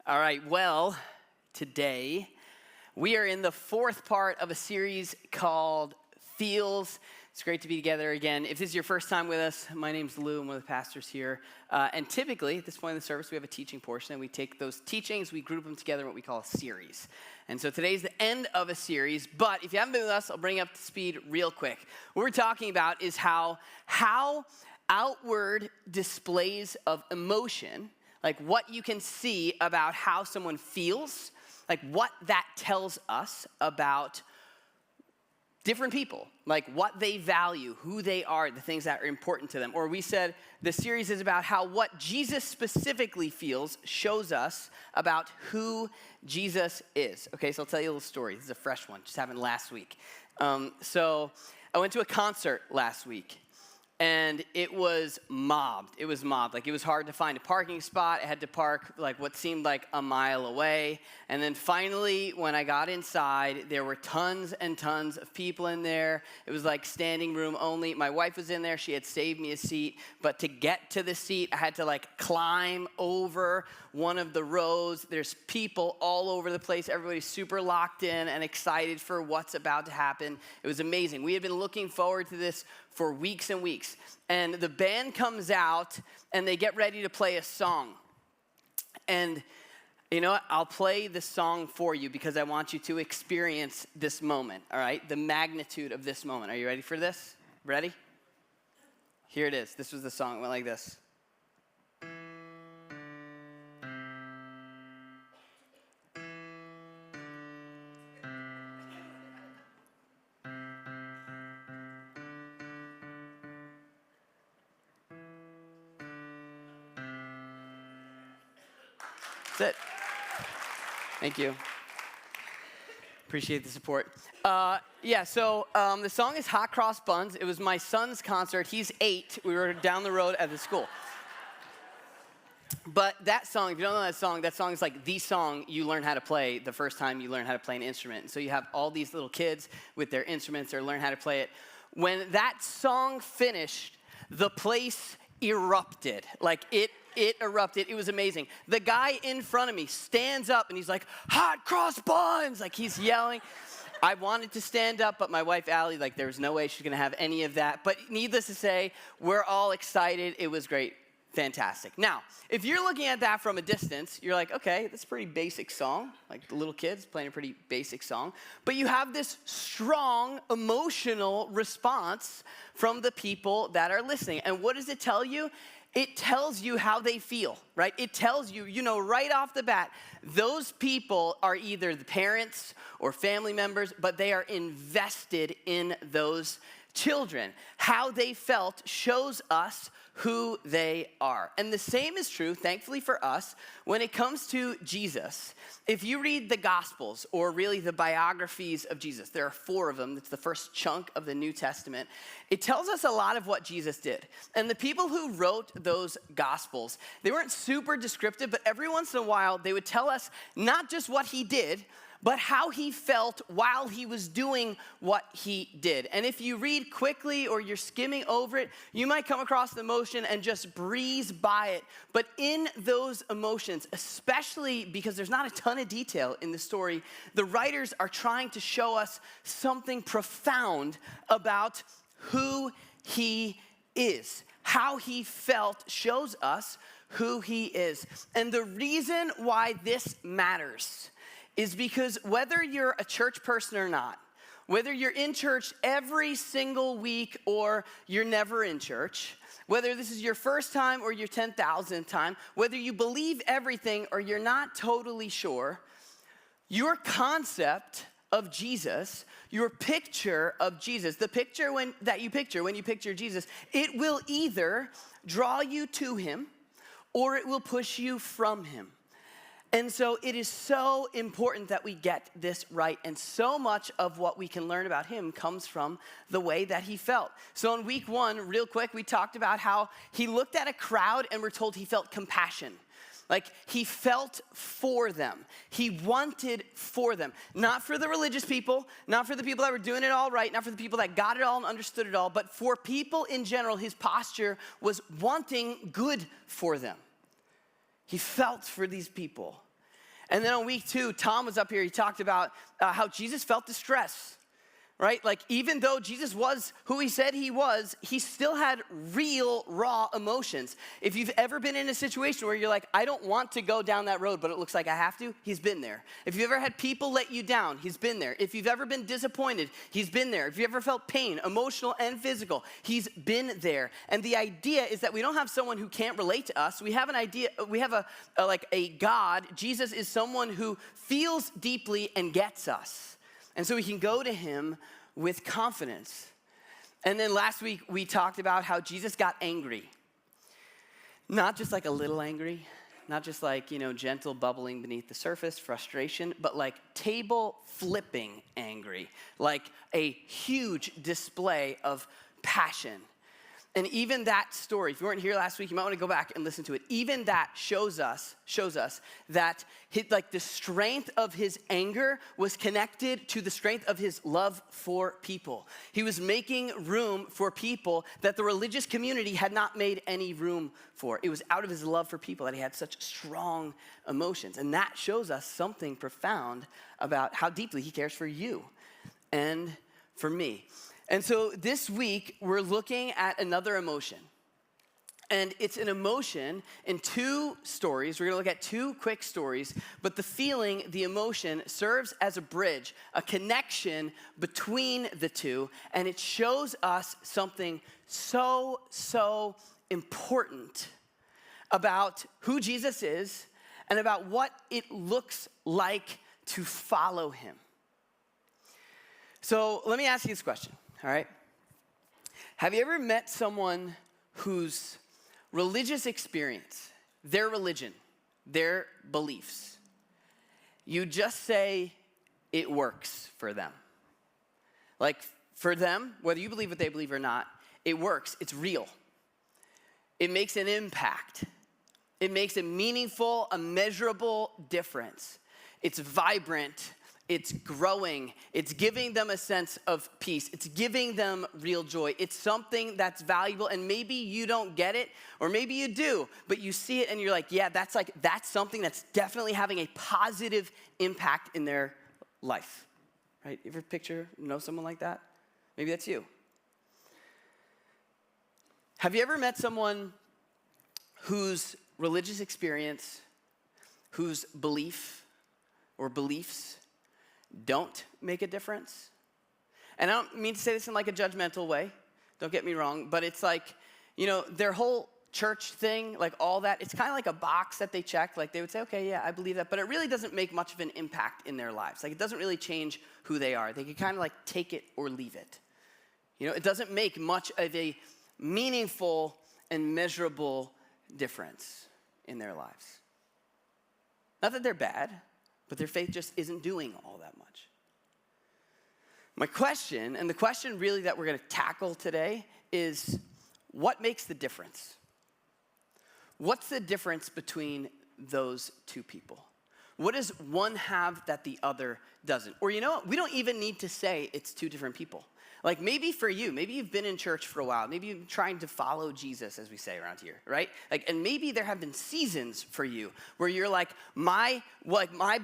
All right, well, today we are in the fourth part of a series called Feels. It's great to be together again. If this is your first time with us, my name's Lou. I'm one of the pastors here. And typically, at this point in the service, we have a teaching portion, and we take those teachings, we group them together in what we call a series. And so today's the end of a series, but if you haven't been with us, I'll bring you up to speed real quick. What we're talking about is how outward displays of emotion, like what you can see about how someone feels, like what that tells us about different people, like what they value, who they are, the things that are important to them. Or we said the series is about how what Jesus specifically feels shows us about who Jesus is. Okay, so I'll tell you a little story. This is a fresh one, just happened last week. So I went to a concert last week. And it was mobbed. Like, it was hard to find a parking spot. I had to park, like, what seemed like a mile away. And then finally, when I got inside, there were tons and tons of people in there. It was like standing room only. My wife was in there. She had saved me a seat. But to get to the seat, I had to, like, climb over one of the rows. There's people all over the place. Everybody's super locked in and excited for what's about to happen. It was amazing. We had been looking forward to this for weeks and weeks. And the band comes out and they get ready to play a song. And you know what? I'll play the song for you because I want you to experience this moment, all right? The magnitude of this moment. Are you ready for this? Ready? Here it is. This was the song. It went like this. That's it. Thank you. Appreciate the support. So the song is Hot Cross Buns. It was my son's concert. He's 8. We were down the road at the school. But that song, if you don't know that song is like the song you learn how to play the first time you learn how to play an instrument. And so you have all these little kids with their instruments. They're learning how to play it. When that song finished, the place erupted. Like it erupted. It was amazing. The guy in front of me stands up and he's like, "Hot cross buns!" Like, he's yelling. I wanted to stand up, but my wife, Allie, like, there was no way she's going to have any of that. But needless to say, we're all excited. It was great. Fantastic. Now, if you're looking at that from a distance, you're like, okay, that's a pretty basic song. Like, the little kids playing a pretty basic song. But you have this strong emotional response from the people that are listening. And what does it tell you? It tells you how they feel, right? It tells you, right off the bat, those people are either the parents or family members, but they are invested in those children. How they felt shows us who they are. And the same is true, thankfully for us, when it comes to Jesus. If you read the Gospels, or really the biographies of Jesus, there are 4 of them. It's the first chunk of the New Testament. It tells us a lot of what Jesus did. And the people who wrote those Gospels, they weren't super descriptive, but every once in a while, they would tell us not just what he did, but how he felt while he was doing what he did. And if you read quickly or you're skimming over it, you might come across the emotion and just breeze by it. But in those emotions, especially because there's not a ton of detail in the story, the writers are trying to show us something profound about who he is. How he felt shows us who he is. And the reason why this matters is because whether you're a church person or not, whether you're in church every single week or you're never in church, whether this is your first time or your 10,000th time, whether you believe everything or you're not totally sure, your concept of Jesus, your picture of Jesus, the picture that you picture when you picture Jesus, it will either draw you to him or it will push you from him. And so it is so important that we get this right. And so much of what we can learn about him comes from the way that he felt. So in week 1, real quick, we talked about how he looked at a crowd and we're told he felt compassion. Like, he felt for them. He wanted for them. Not for the religious people, not for the people that were doing it all right, not for the people that got it all and understood it all, but for people in general, his posture was wanting good for them. He felt for these people. And then on week 2, Tom was up here. He talked about how Jesus felt distress, right? Like even though Jesus was who he said he was, he still had real, raw emotions. If you've ever been in a situation where you're like, I don't want to go down that road, but it looks like I have to, he's been there. If you've ever had people let you down, he's been there. If you've ever been disappointed, he's been there. If you ever felt pain, emotional and physical, he's been there. And the idea is that we don't have someone who can't relate to us. We have an idea, we have a God. Jesus is someone who feels deeply and gets us. And so we can go to him with confidence. And then last week, we talked about how Jesus got angry. Not just like a little angry, not just like, gentle bubbling beneath the surface, frustration, but like table flipping angry, like a huge display of passion. And even that story, if you weren't here last week, you might want to go back and listen to it. Even that shows us that the strength of his anger was connected to the strength of his love for people. He was making room for people that the religious community had not made any room for. It was out of his love for people that he had such strong emotions. And that shows us something profound about how deeply he cares for you and for me. And so this week, we're looking at another emotion. And it's an emotion in 2 stories. We're gonna look at 2 quick stories, but the feeling, the emotion, serves as a bridge, a connection between the 2, and it shows us something so important about who Jesus is and about what it looks like to follow him. So let me ask you this question. All right? Have you ever met someone whose religious experience, their religion, their beliefs, you just say it works for them? Like for them, whether you believe what they believe or not, it works, it's real. It makes an impact. It makes a meaningful, a measurable difference. It's vibrant. It's growing. It's giving them a sense of peace. It's giving them real joy. It's something that's valuable, and maybe you don't get it, or maybe you do, but you see it and you're like, yeah, that's something that's definitely having a positive impact in their life, right? You ever know someone like that? Maybe that's you. Have you ever met someone whose religious experience, whose belief or beliefs don't make a difference? And I don't mean to say this in like a judgmental way, don't get me wrong, but it's like, their whole church thing, like all that, it's kind of like a box that they check. Like they would say, okay, yeah, I believe that, but it really doesn't make much of an impact in their lives. Like it doesn't really change who they are. They can kind of like take it or leave it. It doesn't make much of a meaningful and measurable difference in their lives. Not that they're bad, but their faith just isn't doing all that much. My question, and the question really that we're going to tackle today, is what makes the difference? What's the difference between those 2 people? What does one have that the other doesn't? Or we don't even need to say it's 2 different people. Like maybe for you, maybe you've been in church for a while. Maybe you've been trying to follow Jesus, as we say around here, right? And maybe there have been seasons for you where you're like, my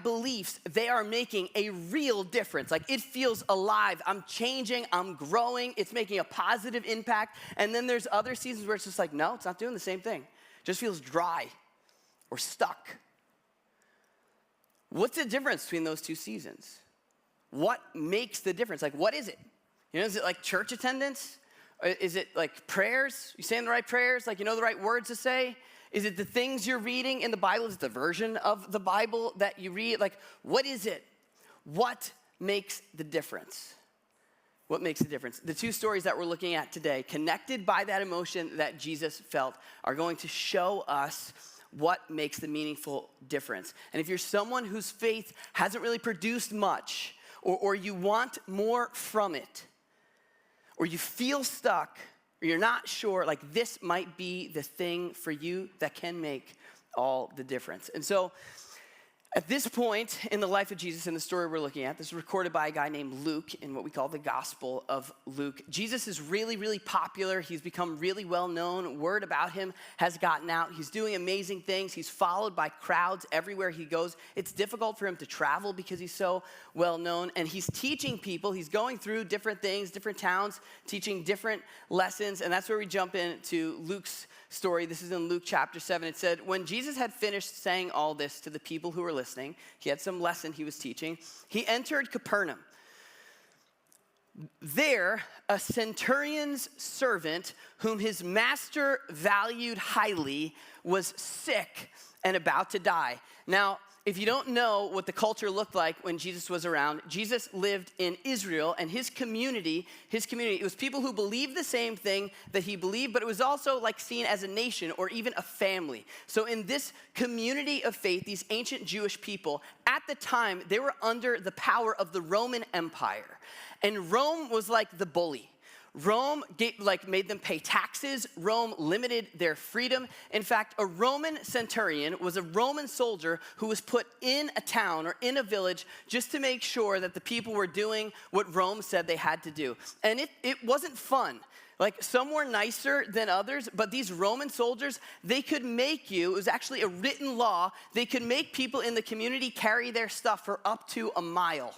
beliefs, they are making a real difference. Like it feels alive. I'm changing. I'm growing. It's making a positive impact. And then there's other seasons where it's just like, no, it's not doing the same thing. It just feels dry or stuck. What's the difference between those 2 seasons? What makes the difference? Like, what is it? Is it like church attendance? Or is it like prayers? You saying the right prayers? Like, the right words to say? Is it the things you're reading in the Bible? Is it the version of the Bible that you read? Like, what is it? What makes the difference? What makes the difference? The 2 stories that we're looking at today, connected by that emotion that Jesus felt, are going to show us what makes the meaningful difference. And if you're someone whose faith hasn't really produced much, or you want more from it, or you feel stuck, or you're not sure, like this might be the thing for you that can make all the difference. And so At this point in the life of Jesus, in the story we're looking at, this is recorded by a guy named Luke in what we call the Gospel of Luke. Jesus is really, really popular. He's become really well known. Word about him has gotten out. He's doing amazing things. He's followed by crowds everywhere he goes. It's difficult for him to travel because he's so well known. And he's teaching people. He's going through different things, different towns, teaching different lessons. And that's where we jump into Luke's story. This is in Luke chapter 7. It said, when Jesus had finished saying all this to the people who were listening, he had some lesson he was teaching, he entered Capernaum. There, a centurion's servant, whom his master valued highly, was sick and about to die. Now, if you don't know what the culture looked like when Jesus was around, Jesus lived in Israel, and his community, it was people who believed the same thing that he believed, but it was also like seen as a nation or even a family. So in this community of faith, these ancient Jewish people, at the time, they were under the power of the Roman Empire. And Rome was like the bully. Rome made them pay taxes. Rome limited their freedom. In fact, a Roman centurion was a Roman soldier who was put in a town or in a village just to make sure that the people were doing what Rome said they had to do. And it wasn't fun. Like, some were nicer than others, but these Roman soldiers, they could make you, it was actually a written law, they could make people in the community carry their stuff for up to a mile.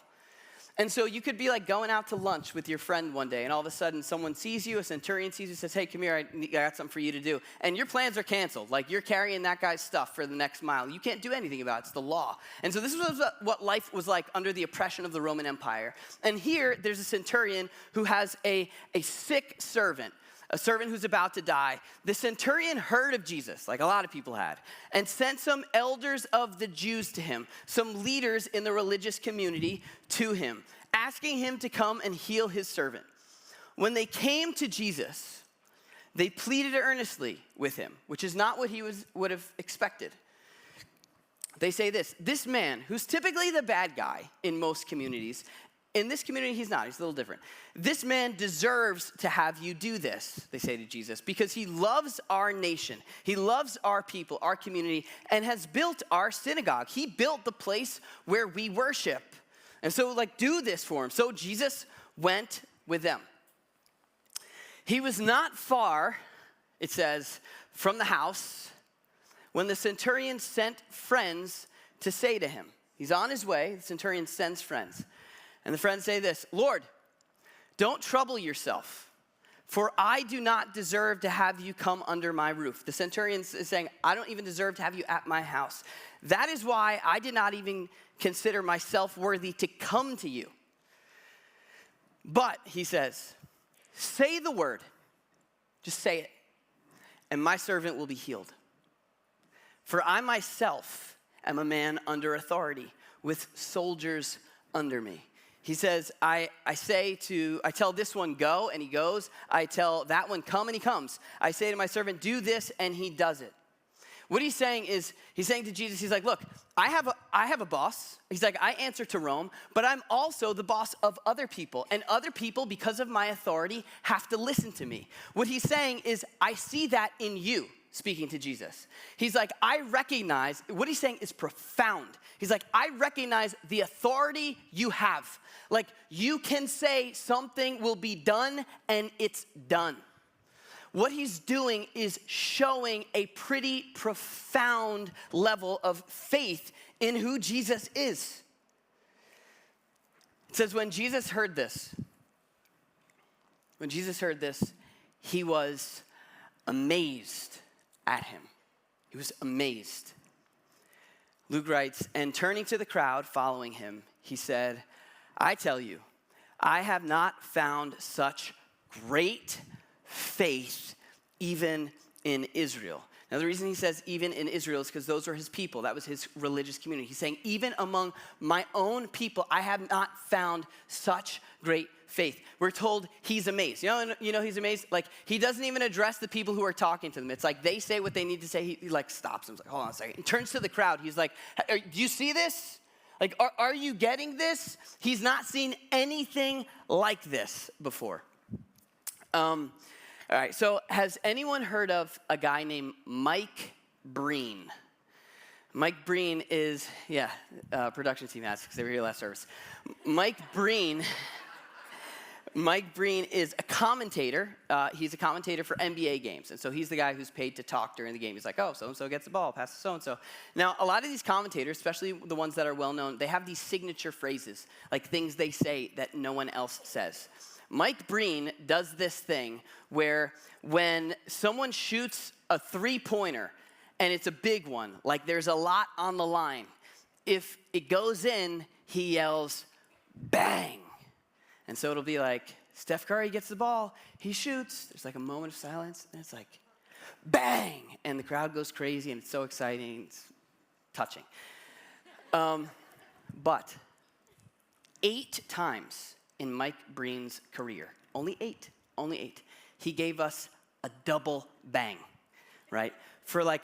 And so you could be like going out to lunch with your friend one day, and all of a sudden someone sees you, a centurion sees you, says, hey, come here, I got something for you to do. And your plans are canceled. Like, you're carrying that guy's stuff for the next mile. You can't do anything about it. It's the law. And so this was what life was like under the oppression of the Roman Empire. And here, there's a centurion who has a sick servant. A servant who's about to die. The centurion heard of Jesus, like a lot of people had, and sent some elders of the Jews to him, some leaders in the religious community to him, asking him to come and heal his servant. When they came to Jesus, they pleaded earnestly with him, which is not what he would have expected. They say this man, who's typically the bad guy in most communities, in this community, he's not. He's a little different. This man deserves to have you do this, they say to Jesus, because he loves our nation. He loves our people, our community, and has built our synagogue. He built the place where we worship. And so, do this for him. So Jesus went with them. He was not far, it says, from the house when the centurion sent friends to say to him. He's on his way. The centurion sends friends. And the friends say this, Lord, don't trouble yourself, for I do not deserve to have you come under my roof. The centurion is saying, I don't even deserve to have you at my house. That is why I did not even consider myself worthy to come to you. But, he says, say the word, just say it, and my servant will be healed. For I myself am a man under authority, with soldiers under me. He says, I tell this one, go, and he goes. I tell that one, come, and he comes. I say to my servant, do this, and he does it. What he's saying is, he's saying to Jesus, he's like, look, I have a boss. He's like, I answer to Rome, but I'm also the boss of other people. And other people, because of my authority, have to listen to me. What he's saying is, I see that in you. Speaking to Jesus. He's like, I recognize, what he's saying is profound. He's like, I recognize the authority you have. Like, you can say something will be done and it's done. What he's doing is showing a pretty profound level of faith in who Jesus is. It says, when Jesus heard this, he was amazed at him. He was amazed. Luke writes, and turning to the crowd following him, he said, I tell you, I have not found such great faith even in Israel. Now, the reason he says even in Israel is because those are his people. That was his religious community. He's saying, even among my own people, I have not found such great faith. We're told he's amazed. You know he's amazed? Like, he doesn't even address the people who are talking to them. It's like they say what they need to say. He stops them. He's like, hold on a second. He turns to the crowd. He's like, do you see this? Like, are you getting this? He's not seen anything like this before. All right, so has anyone heard of a guy named Mike Breen? Mike Breen is, production team asked because they were here last service. Mike Breen is a commentator. He's a commentator for NBA games. And so he's the guy who's paid to talk during the game. He's like, oh, so-and-so gets the ball, pass to so-and-so. Now, a lot of these commentators, especially the ones that are well-known, they have these signature phrases, like things they say that no one else says. Mike Breen does this thing where when someone shoots a three-pointer, and it's a big one, like there's a lot on the line, if it goes in, he yells, bang. And so it'll be like, Steph Curry gets the ball, he shoots, there's like a moment of silence, and it's like, bang! And the crowd goes crazy, and it's so exciting, it's touching. But 8 times in Mike Breen's career, only eight, he gave us a double bang, right? For like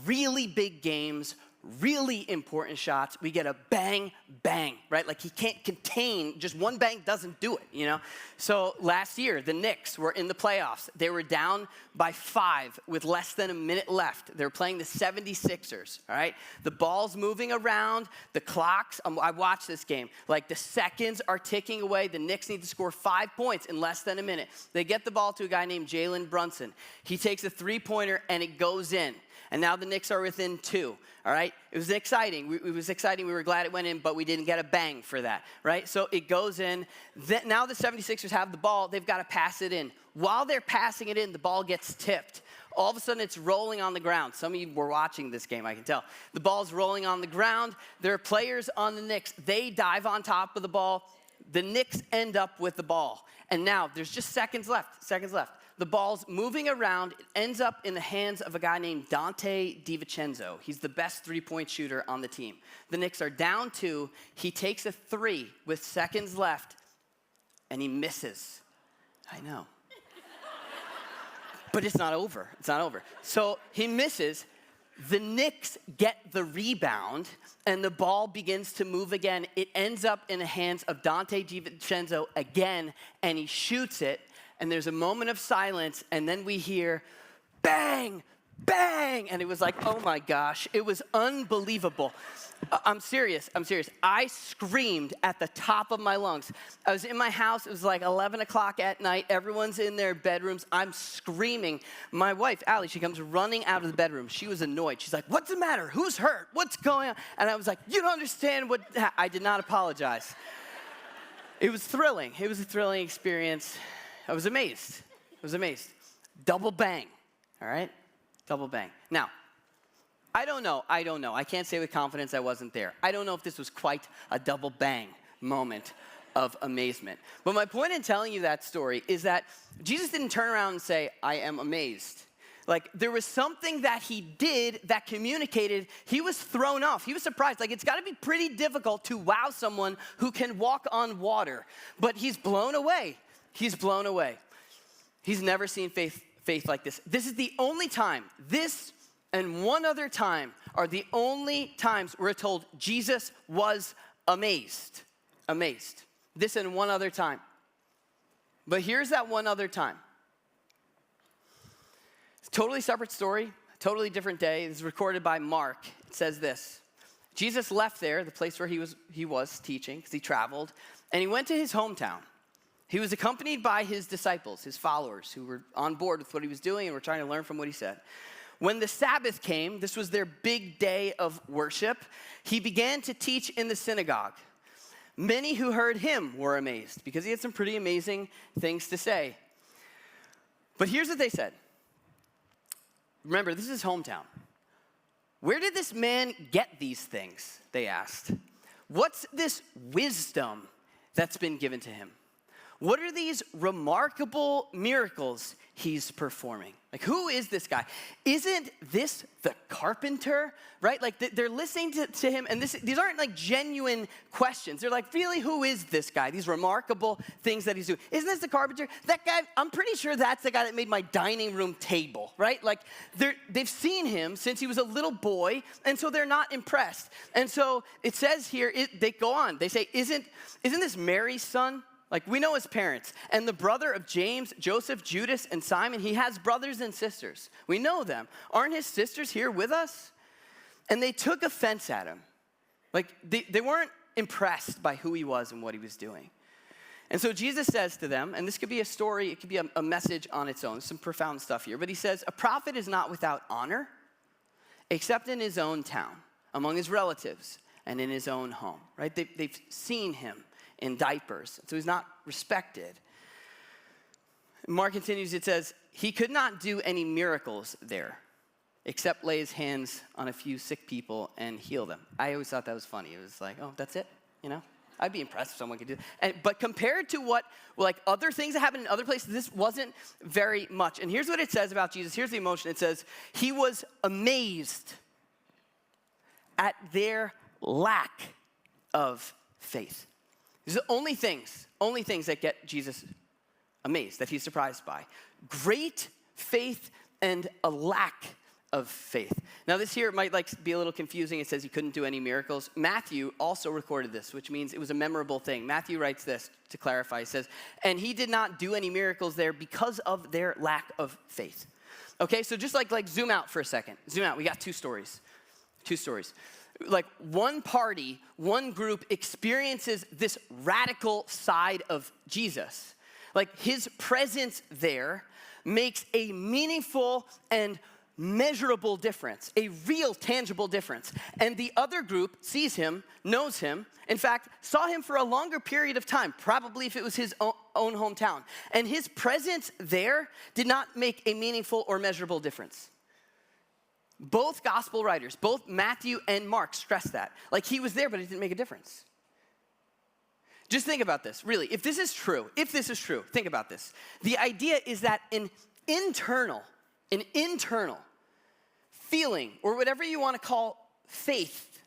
really big games, really important shots, we get a bang, bang, right? Like he can't contain, just one bang doesn't do it, you know? So last year, the Knicks were in the playoffs. They were down by 5 with less than a minute left. They were playing the 76ers, all right? The ball's moving around, the clocks, I watched this game, like the seconds are ticking away. The Knicks need to score 5 points in less than a minute. They get the ball to a guy named Jalen Brunson. He takes a three-pointer and it goes in. And now the Knicks are within 2, all right? It was exciting. It was exciting. We were glad it went in, but we didn't get a bang for that, right? So it goes in. Now the 76ers have the ball. They've got to pass it in. While they're passing it in, the ball gets tipped. All of a sudden, it's rolling on the ground. Some of you were watching this game, I can tell. The ball's rolling on the ground. There are players on the Knicks. They dive on top of the ball. The Knicks end up with the ball. And now there's just seconds left. The ball's moving around. It ends up in the hands of a guy named Dante DiVincenzo. He's the best three-point shooter on the team. The Knicks are down 2. He takes a 3 with seconds left, and he misses. I know. But it's not over. So he misses. The Knicks get the rebound, and the ball begins to move again. It ends up in the hands of Dante DiVincenzo again, and he shoots it. And there's a moment of silence, and then we hear, bang, bang. And it was like, oh my gosh, it was unbelievable. I'm serious. I screamed at the top of my lungs. I was in my house. It was like 11 o'clock at night. Everyone's in their bedrooms. I'm screaming. My wife, Allie, she comes running out of the bedroom. She was annoyed. She's like, what's the matter? Who's hurt? What's going on? And I was like, you don't understand what, I did not apologize. It was thrilling. It was a thrilling experience. I was amazed. Double bang, all right? Double bang. Now, I don't know. I can't say with confidence I wasn't there. I don't know if this was quite a double bang moment of amazement. But my point in telling you that story is that Jesus didn't turn around and say, I am amazed. Like, there was something that he did that communicated he was thrown off. He was surprised. Like, it's got to be pretty difficult to wow someone who can walk on water. But he's blown away. He's never seen faith like this. This is the only time, this and one other time are the only times we're told Jesus was amazed. This and one other time. But here's that one other time. It's a totally separate story, totally different day. It's recorded by Mark. It says this. Jesus left there, the place where he was teaching, because he traveled, and he went to his hometown. He was accompanied by his disciples, his followers, who were on board with what he was doing and were trying to learn from what he said. When the Sabbath came, this was their big day of worship, he began to teach in the synagogue. Many who heard him were amazed because he had some pretty amazing things to say. But here's what they said. Remember, this is his hometown. Where did this man get these things? They asked. What's this wisdom that's been given to him? What are these remarkable miracles he's performing? Like, who is this guy? Isn't this the carpenter, right? Like, they're listening to him, and these aren't like genuine questions. They're like, really, who is this guy? These remarkable things that he's doing. Isn't this the carpenter? That guy, I'm pretty sure that's the guy that made my dining room table, right? Like, they've seen him since he was a little boy, and so they're not impressed. And so it says here, they go on. They say, isn't this Mary's son? Like, we know his parents. And the brother of James, Joseph, Judas, and Simon, he has brothers and sisters. We know them. Aren't his sisters here with us? And they took offense at him. Like, they weren't impressed by who he was and what he was doing. And so Jesus says to them, and this could be a story, it could be a message on its own, some profound stuff here. But he says, a prophet is not without honor, except in his own town, among his relatives, and in his own home, right? They've seen him in diapers, so he's not respected. Mark continues, it says, he could not do any miracles there, except lay his hands on a few sick people and heal them. I always thought that was funny. It was like, oh, that's it, you know? I'd be impressed if someone could do that. But compared to what, like, other things that happen in other places, this wasn't very much. And here's what it says about Jesus. Here's the emotion. It says, he was amazed at their lack of faith. These are the only things that get Jesus amazed, that he's surprised by. Great faith and a lack of faith. Now this here might be a little confusing. It says he couldn't do any miracles. Matthew also recorded this, which means it was a memorable thing. Matthew writes this to clarify. He says, and he did not do any miracles there because of their lack of faith. Okay, so just like zoom out for a second. Zoom out, we got two stories. Like one party, one group experiences this radical side of Jesus. Like his presence there makes a meaningful and measurable difference, a real tangible difference. And the other group sees him, knows him, in fact, saw him for a longer period of time, probably if it was his own hometown. And his presence there did not make a meaningful or measurable difference. Both gospel writers, both Matthew and Mark stress that. Like he was there, but it didn't make a difference. Just think about this, really. If this is true, think about this. The idea is that an internal feeling, or whatever you want to call faith,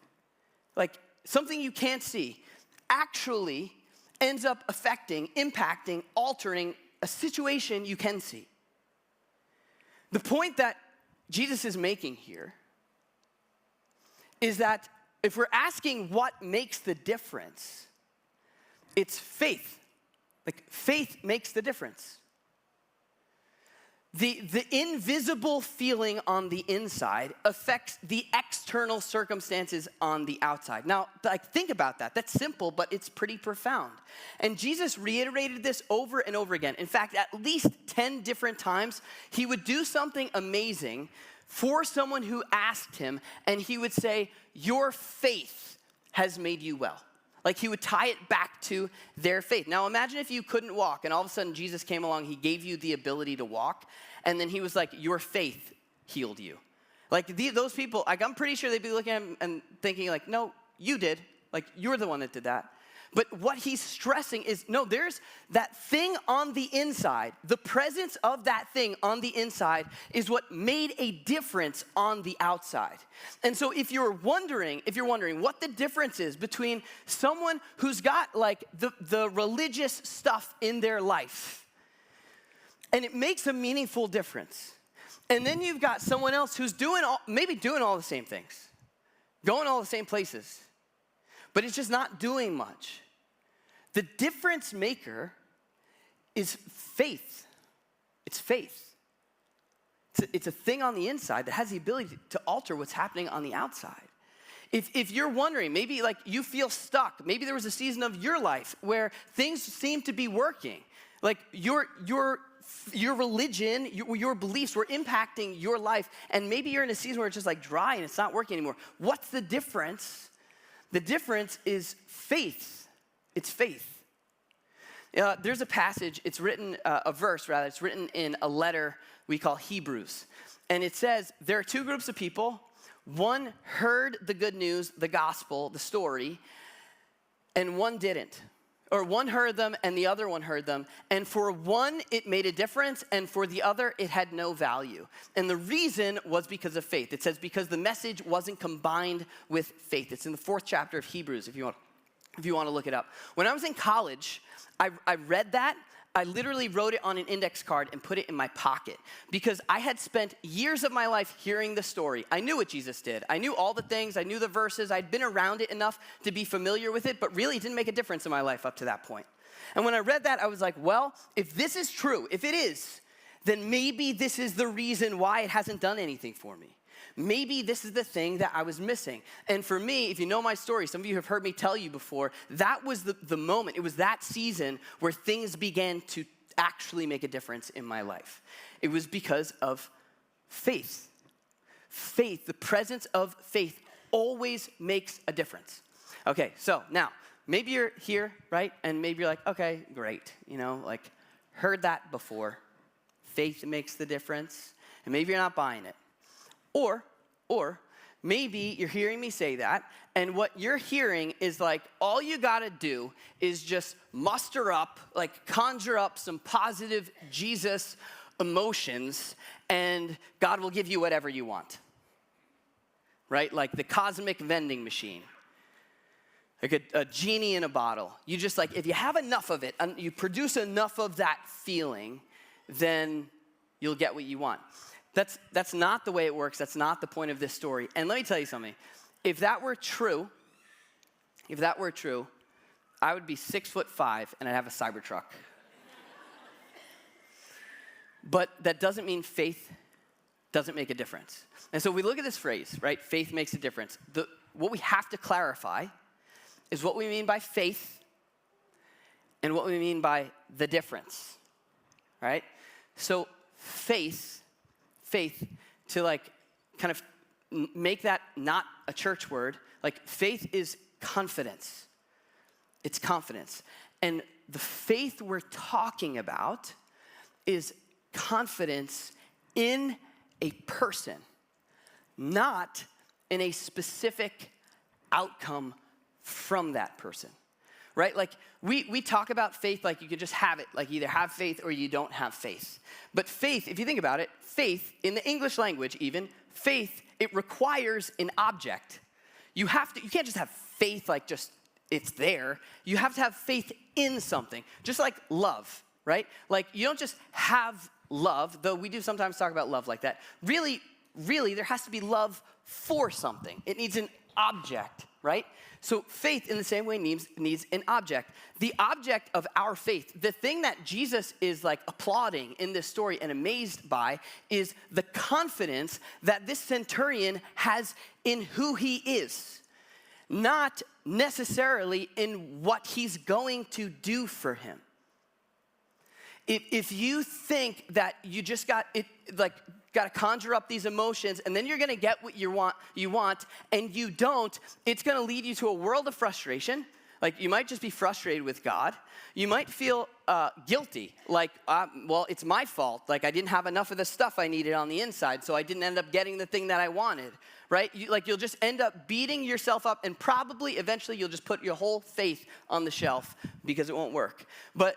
like something you can't see, actually ends up affecting, impacting, altering a situation you can see. The point that Jesus is making here is that if we're asking what makes the difference, it's faith. Like faith makes the difference. The invisible feeling on the inside affects the external circumstances on the outside. Now, like, think about that. That's simple, but it's pretty profound. And Jesus reiterated this over and over again. In fact, at least 10 different times, he would do something amazing for someone who asked him, and he would say, your faith has made you well. Like he would tie it back to their faith. Now imagine if you couldn't walk and all of a sudden Jesus came along, he gave you the ability to walk, and then he was like, your faith healed you. Like those people, like I'm pretty sure they'd be looking at him and thinking like, no, you did. Like you're the one that did that. But what he's stressing is, no, there's that thing on the inside. The presence of that thing on the inside is what made a difference on the outside. And so if you're wondering what the difference is between someone who's got like the religious stuff in their life, and it makes a meaningful difference, and then you've got someone else who's maybe doing all the same things, going all the same places, but it's just not doing much. The difference maker is faith. It's faith. It's a thing on the inside that has the ability to alter what's happening on the outside. If you're wondering, maybe like you feel stuck, maybe there was a season of your life where things seem to be working, like your religion, your beliefs were impacting your life, and maybe you're in a season where it's just like dry and it's not working anymore. What's the difference? The difference is faith. It's faith. There's a passage, it's written in a letter we call Hebrews. And it says, there are two groups of people. One heard the good news, the gospel, the story, and one didn't. Or one heard them and the other one heard them. And for one, it made a difference, and for the other, it had no value. And the reason was because of faith. It says because the message wasn't combined with faith. It's in the 4th chapter of Hebrews, if you want to look it up. When I was in college, I read that. I literally wrote it on an index card and put it in my pocket because I had spent years of my life hearing the story. I knew what Jesus did. I knew all the things. I knew the verses. I'd been around it enough to be familiar with it, but really it didn't make a difference in my life up to that point. And when I read that, I was like, well, if this is true, if it is, then maybe this is the reason why it hasn't done anything for me. maybe this is the thing that I was missing. And for me, if you know my story, some of you have heard me tell you before, that was the moment. It was that season where things began to actually make a difference in my life. It was because of faith. Faith, the presence of faith always makes a difference. Okay, so now, maybe you're here, right? And maybe you're like, okay, great. Like, heard that before. Faith makes the difference. And maybe you're not buying it. Or maybe you're hearing me say that, and what you're hearing is like, all you gotta do is just muster up, like conjure up some positive Jesus emotions, and God will give you whatever you want. Right? Like the cosmic vending machine. Like a genie in a bottle. You just like, if you have enough of it, and you produce enough of that feeling, then you'll get what you want. That's not the way it works. That's not the point of this story. And let me tell you something. If that were true, I would be 6'5" and I'd have a Cybertruck. But that doesn't mean faith doesn't make a difference. And so we look at this phrase, right? Faith makes a difference. What we have to clarify is what we mean by faith and what we mean by the difference, right? So faith, to like kind of make that not a church word, like faith is confidence. It's confidence. And the faith we're talking about is confidence in a person, not in a specific outcome from that person, right? Like we talk about faith like you could just have it, like you either have faith or you don't have faith. But faith, if you think about it, faith, in the English language even, faith, it requires an object. You can't just have faith like just, it's there. You have to have faith in something, just like love, right? Like you don't just have love, though we do sometimes talk about love like that. Really, there has to be love for something. It needs an object, right? So faith in the same way needs an object. The object of our faith, the thing that Jesus is like applauding in this story and amazed by, is the confidence that this centurion has in who he is, not necessarily in what he's going to do for him. If you think that you just got to conjure up these emotions and then you're going to get what you want, and you don't, it's going to lead you to a world of frustration. Like you might just be frustrated with God. You might feel guilty, like, well, it's my fault. Like I didn't have enough of the stuff I needed on the inside, so I didn't end up getting the thing that I wanted, right? You'll just end up beating yourself up, and probably eventually you'll just put your whole faith on the shelf because it won't work. But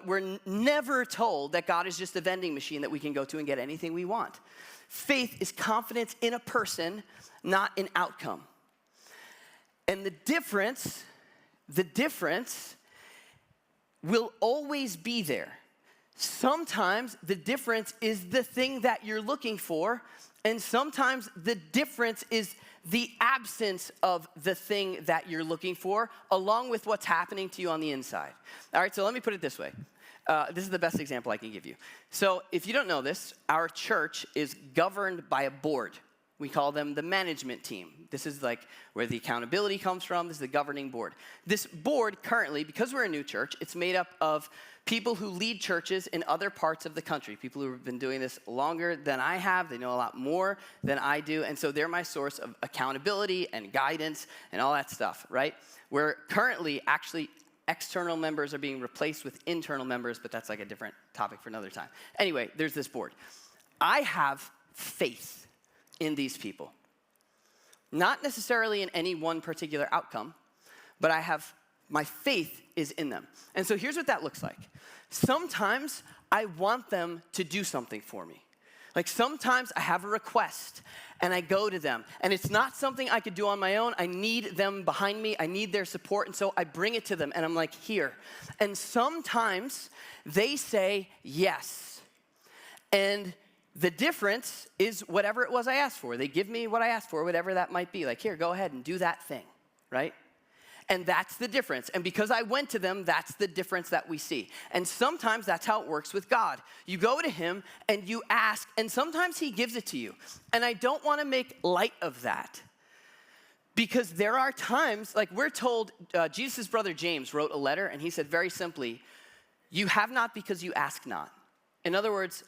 we're never told that God is just a vending machine that we can go to and get anything we want. Faith is confidence in a person, not an outcome. And the difference will always be there. Sometimes the difference is the thing that you're looking for, and sometimes the difference is the absence of the thing that you're looking for, along with what's happening to you on the inside. All right, so let me put it this way. This is the best example I can give you. So if you don't know this, our church is governed by a board. We call them the management team. This is like where the accountability comes from. This is the governing board. This board currently, because we're a new church, it's made up of people who lead churches in other parts of the country, people who have been doing this longer than I have. They know a lot more than I do, and so they're my source of accountability and guidance and all that stuff, right? We're currently actually external members are being replaced with internal members, but that's like a different topic for another time. Anyway, there's this board. I have faith in these people. Not necessarily in any one particular outcome, but my faith is in them. And so here's what that looks like. Sometimes I want them to do something for me. Like sometimes I have a request and I go to them, and it's not something I could do on my own. I need them behind me. I need their support, and so I bring it to them and I'm like, here. And sometimes they say yes. And the difference is whatever it was I asked for. They give me what I asked for, whatever that might be. Like, here, go ahead and do that thing, right? And that's the difference. And because I went to them, that's the difference that we see. And sometimes that's how it works with God. You go to him and you ask, and sometimes he gives it to you. And I don't want to make light of that. Because there are times, like we're told, Jesus' brother James wrote a letter, and he said very simply, you have not because you ask not. In other words,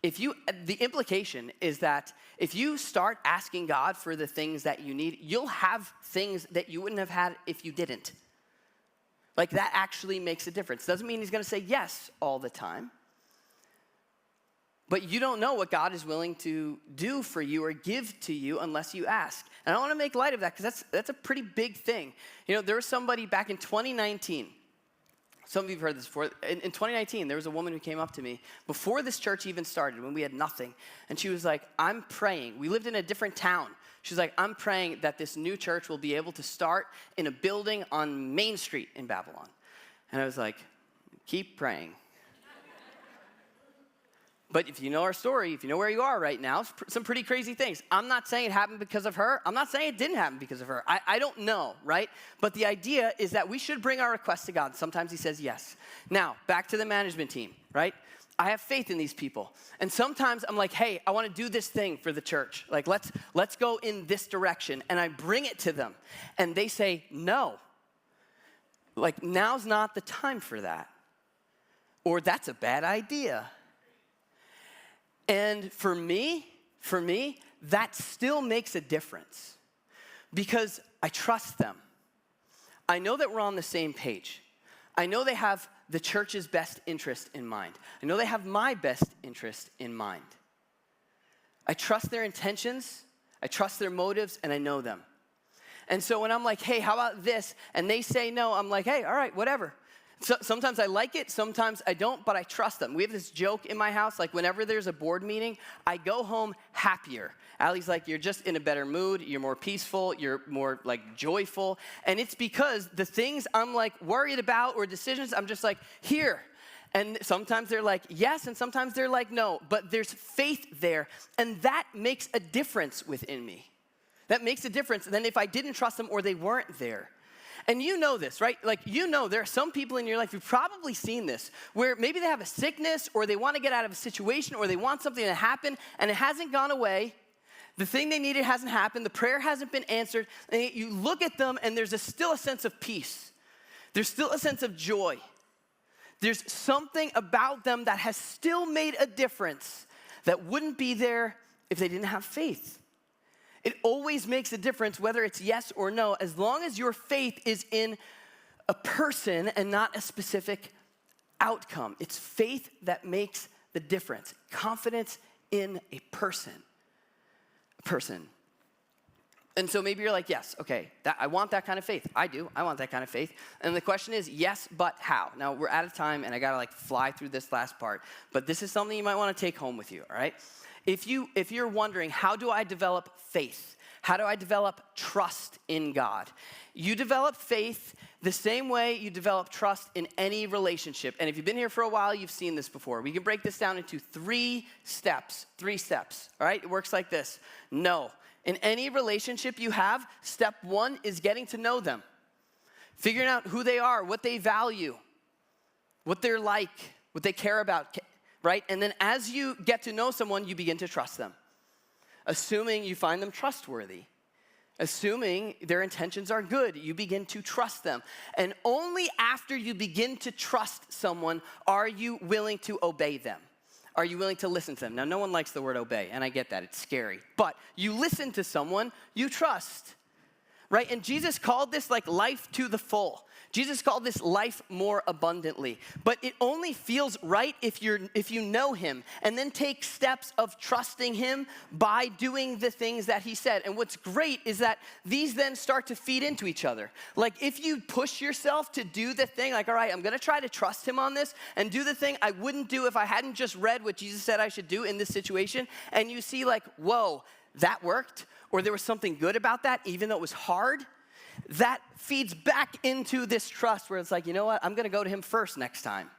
the implication is that if you start asking God for the things that you need, you'll have things that you wouldn't have had if you didn't. Like that actually makes a difference. Doesn't mean he's going to say yes all the time. But you don't know what God is willing to do for you or give to you unless you ask. And I want to make light of that because that's a pretty big thing. You know, there was somebody back in 2019. Some of you have heard this before. In 2019, there was a woman who came up to me before this church even started, when we had nothing. And she was like, I'm praying. We lived in a different town. She's like, I'm praying that this new church will be able to start in a building on Main Street in Babylon. And I was like, keep praying. But if you know our story, if you know where you are right now, some pretty crazy things. I'm not saying it happened because of her. I'm not saying it didn't happen because of her. I don't know, right? But the idea is that we should bring our requests to God. Sometimes he says yes. Now, back to the management team, right? I have faith in these people. And sometimes I'm like, hey, I want to do this thing for the church. Like, let's go in this direction. And I bring it to them. And they say, no. Like, now's not the time for that. Or that's a bad idea. And for me, that still makes a difference because I trust them. I know that we're on the same page. I know they have the church's best interest in mind. I know they have my best interest in mind. I trust their intentions, I trust their motives, and I know them. And so when I'm like, hey, how about this? And they say no, I'm like, hey, all right, whatever. So, sometimes I like it, sometimes I don't, but I trust them. We have this joke in my house, like whenever there's a board meeting, I go home happier. Allie's like, you're just in a better mood, you're more peaceful, you're more like joyful. And it's because the things I'm like worried about or decisions, I'm just like, here. And sometimes they're like, yes, and sometimes they're like, no. But there's faith there, and that makes a difference within me. That makes a difference than if I didn't trust them or they weren't there. And you know this, right? Like, you know there are some people in your life, you've probably seen this, where maybe they have a sickness or they want to get out of a situation or they want something to happen and it hasn't gone away. The thing they needed hasn't happened. The prayer hasn't been answered. And you look at them and there's still a sense of peace. There's still a sense of joy. There's something about them that has still made a difference that wouldn't be there if they didn't have faith. It always makes a difference whether it's yes or no, as long as your faith is in a person and not a specific outcome. It's faith that makes the difference. Confidence in a person. And so maybe you're like, yes, okay, I want that kind of faith. I do. I want that kind of faith. And the question is, yes, but how? Now, we're out of time, and I got to fly through this last part. But this is something you might want to take home with you, all right? If you're wondering, how do I develop faith? How do I develop trust in God? You develop faith the same way you develop trust in any relationship. And if you've been here for a while, you've seen this before. We can break this down into three steps, all right? It works like this. No. In any relationship you have, step one is getting to know them. Figuring out who they are, what they value, what they're like, what they care about, right? And then as you get to know someone, you begin to trust them. Assuming you find them trustworthy. Assuming their intentions are good, you begin to trust them. And only after you begin to trust someone are you willing to obey them. Are you willing to listen to them? Now, no one likes the word obey, and I get that. It's scary. But you listen to someone you trust, right? And Jesus called this like life to the full. Jesus called this life more abundantly. But it only feels right if you know him and then take steps of trusting him by doing the things that he said. And what's great is that these then start to feed into each other. Like if you push yourself to do the thing, like, all right, I'm going to try to trust him on this and do the thing I wouldn't do if I hadn't just read what Jesus said I should do in this situation. And you see like, whoa, that worked. Or there was something good about that, even though it was hard. That feeds back into this trust where it's like, you know what, I'm going to go to him first next time,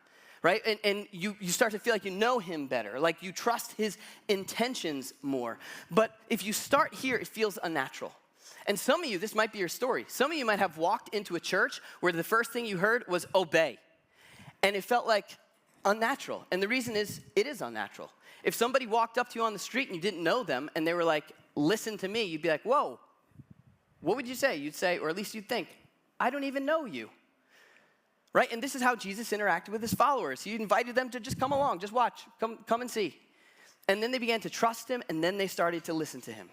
right? And you start to feel like you know him better, like you trust his intentions more. But if you start here, it feels unnatural. And some of you, this might be your story. Some of you might have walked into a church where the first thing you heard was obey. And it felt like unnatural. And the reason is, it is unnatural. If somebody walked up to you on the street and you didn't know them and they were like, listen to me, you'd be like, whoa. What would you say? You'd say, or at least you'd think, I don't even know you. Right? And this is how Jesus interacted with his followers. He invited them to just come along, just watch, come and see. And then they began to trust him, and then they started to listen to him.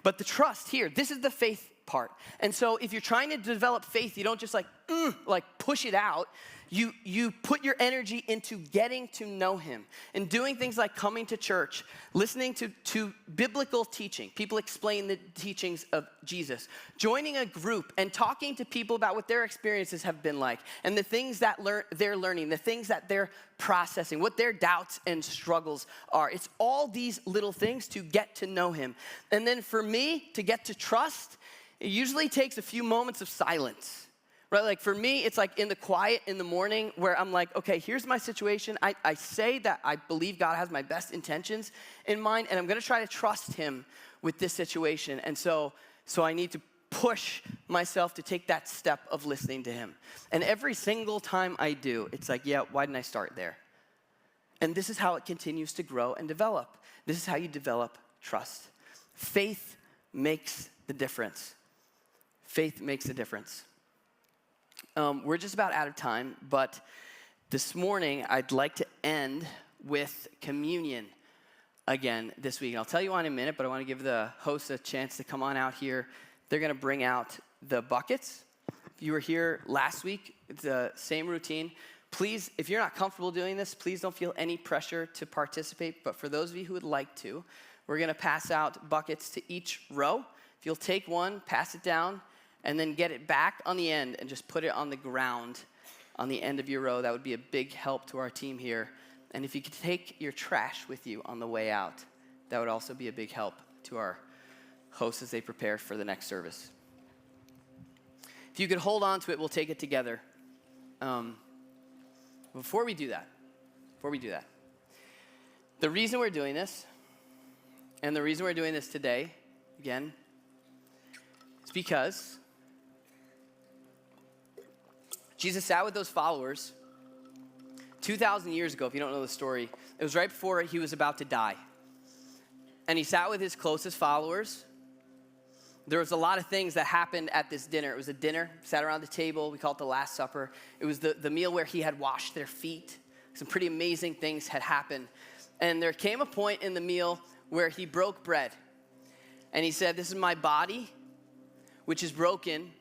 But the trust here, this is the faith part. And so if you're trying to develop faith, you don't just like push it out. You put your energy into getting to know him and doing things like coming to church, listening to biblical teaching. People explain the teachings of Jesus. Joining a group and talking to people about what their experiences have been like and the things that they're learning, the things that they're processing, what their doubts and struggles are. It's all these little things to get to know him. And then for me, to get to trust, it usually takes a few moments of silence. Right, like for me, it's like in the quiet in the morning where I'm like, okay, here's my situation. I say that I believe God has my best intentions in mind, and I'm gonna try to trust him with this situation. And so I need to push myself to take that step of listening to him. And every single time I do, it's like, yeah, why didn't I start there? And this is how it continues to grow and develop. This is how you develop trust. Faith makes the difference. Faith makes a difference. We're just about out of time, but this morning I'd like to end with communion again this week. And I'll tell you why in a minute, but I want to give the hosts a chance to come on out here. They're going to bring out the buckets. If you were here last week, it's the same routine. Please, if you're not comfortable doing this, please don't feel any pressure to participate. But for those of you who would like to, we're going to pass out buckets to each row. If you'll take one, pass it down, and then get it back on the end and just put it on the ground on the end of your row. That would be a big help to our team here. And if you could take your trash with you on the way out, that would also be a big help to our hosts as they prepare for the next service. If you could hold on to it, we'll take it together. Before we do that, the reason we're doing this, and the reason we're doing this today, again, is because Jesus sat with those followers 2,000 years ago. If you don't know the story, it was right before he was about to die. And he sat with his closest followers. There was a lot of things that happened at this dinner. It was a dinner, sat around the table. We call it the Last Supper. It was the meal where he had washed their feet. Some pretty amazing things had happened. And there came a point in the meal where he broke bread. And he said, this is my body, which is broken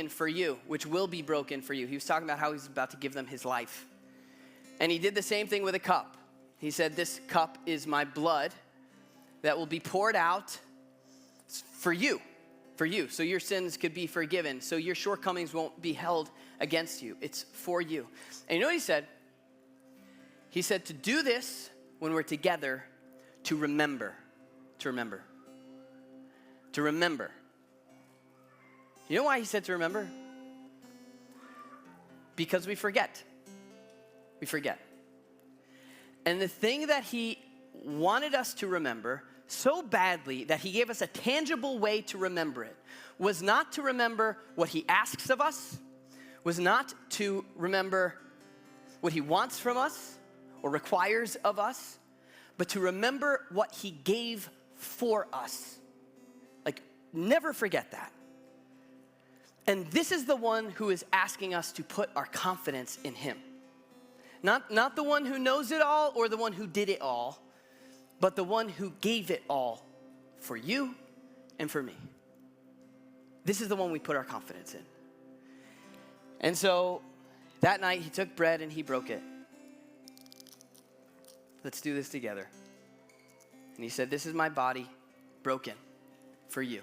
for you, which will be broken for you. He was talking about how he's about to give them his life. And he did the same thing with a cup. He said, this cup is my blood that will be poured out for you, so your sins could be forgiven, so your shortcomings won't be held against you. It's for you. And you know what he said? He said to do this when we're together to remember. You know why he said to remember? Because we forget. And the thing that he wanted us to remember so badly that he gave us a tangible way to remember it was not to remember what he asks of us, was not to remember what he wants from us or requires of us, but to remember what he gave for us. Like, never forget that. And this is the one who is asking us to put our confidence in him. Not the one who knows it all or the one who did it all, but the one who gave it all for you and for me. This is the one we put our confidence in. And so that night he took bread and he broke it. Let's do this together. And he said, this is my body broken for you.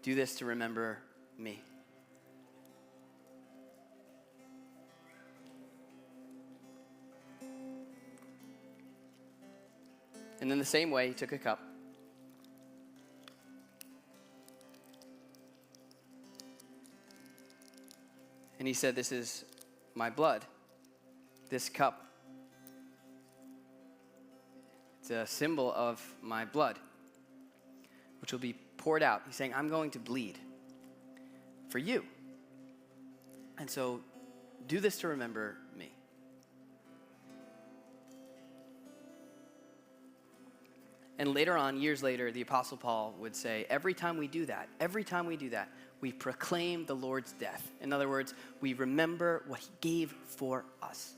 Do this to remember me. And in the same way, he took a cup. And he said, this is my blood. This cup, it's a symbol of my blood, which will be poured poured out. He's saying, I'm going to bleed for you. And so do this to remember me. And later on, years later, the Apostle Paul would say, every time we do that, we proclaim the Lord's death. In other words, we remember what he gave for us.